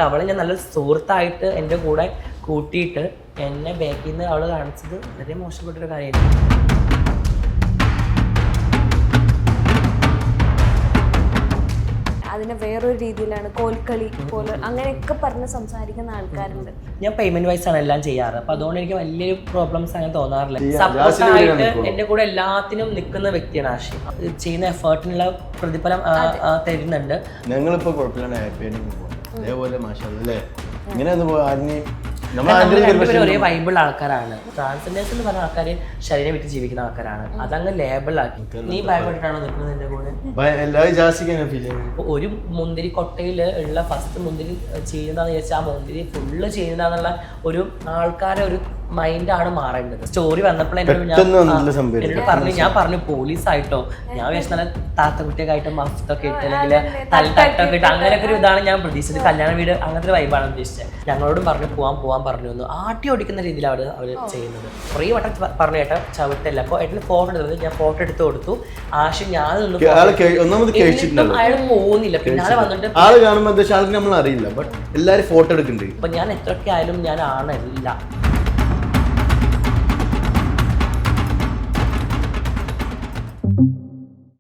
അവളെ ഞാൻ നല്ലൊരു സുഹൃത്തായിട്ട് എൻ്റെ കൂടെ കൂട്ടിയിട്ട് എന്നെ ബാക്കിൽ നിന്ന് അവൾ കാണിച്ചത് വളരെ മോശപ്പെട്ടൊരു കാര്യമായിരുന്നു. അതിനെ വേറൊരു രീതിയിലാണ് കോൽക്കളി പോലെ അങ്ങനെയൊക്കെ പറഞ്ഞ് സംസാരിക്കുന്ന ആൾക്കാരുണ്ട്. ഞാൻ പേയ്മെന്റ് വൈസ് ആണ് എല്ലാം ചെയ്യാറ്. അപ്പൊ അതുകൊണ്ട് എനിക്ക് വലിയൊരു പ്രോബ്ലംസ് അങ്ങനെ തോന്നാറില്ല. സപ്പോർട്ടായിട്ട് എൻ്റെ കൂടെ എല്ലാത്തിനും നിൽക്കുന്ന വ്യക്തിയാണ് ആഷി. ചെയ്യുന്ന എഫേർട്ടിനുള്ള പ്രതിഫലം തരുന്നുണ്ട്. ഞങ്ങളിപ്പോ കുഴപ്പമില്ല, അതേപോലെ മാഷല്ലേ ഇങ്ങനെ ഒരേ വൈബിൾ ആൾക്കാരാണ്. ട്രാൻസ്ജെൻഡേഴ്സ് എന്ന് പറഞ്ഞ ആൾക്കാര് ശരീരം വിറ്റ് ജീവിക്കുന്ന ആൾക്കാരാണ്. അതങ്ങ് ലേബിൾ ആക്കി. നീ ഭയപ്പെട്ടിട്ടാണോ നിൽക്കുന്നത് എന്റെ കൂടെ? ഒരു മുന്തിരി കൊട്ടയില് ഉള്ള ഫസ്റ്റ് മുന്തിരി ചെയ്യുന്നതാന്ന് ചോദിച്ചാൽ ആ മുന്തിരി ഫുള്ള് ചെയ്യുന്നതാന്നുള്ള ഒരു ആൾക്കാരെ ഒരു മൈൻഡാണ് മാറേണ്ടത്. സ്റ്റോറി വന്നപ്പോൾ എന്നോട് ഞാൻ പറഞ്ഞു പോലീസായിട്ടോ, ഞാൻ വിചാരിച്ച താത്തക്കുട്ടിയൊക്കെ ആയിട്ട് മഫ്തൊക്കെ ഇട്ട് അല്ലെങ്കിൽ തട്ടൊക്കെ ഇട്ട് അങ്ങനെയൊക്കെ ഒരു ഇതാണ് ഞാൻ പ്രതീക്ഷിച്ചത്. കല്യാണ വീട് അങ്ങനത്തെ ഒരു വൈബാണ് ഉദ്ദേശിച്ചത്. ഞങ്ങളോടും പറഞ്ഞു പോവാൻ പറഞ്ഞു വന്നു. ആട്ടി ഓടിക്കുന്ന രീതിയിലാണ് അവർ ചെയ്യുന്നത്. കുറേ വട്ടം പറഞ്ഞു ഏട്ടാ ചവിട്ടല്ല. അപ്പോൾ ഏട്ടന് ഫോട്ടോ എടുത്തത് ഞാൻ ഫോട്ടോ എടുത്ത് കൊടുത്തു. ആശു ഞാൻ അയാൾ പോകുന്നില്ല. പിന്നാലെ വന്നിട്ട് ആള് കാണുമ്പോൾ അറിയില്ല, ബട്ട് എല്ലാരും ഫോട്ടോ എടുക്കുന്നുണ്ട്. അപ്പൊ ഞാൻ എത്രയൊക്കെ ആയാലും ഞാൻ ആണല്ല.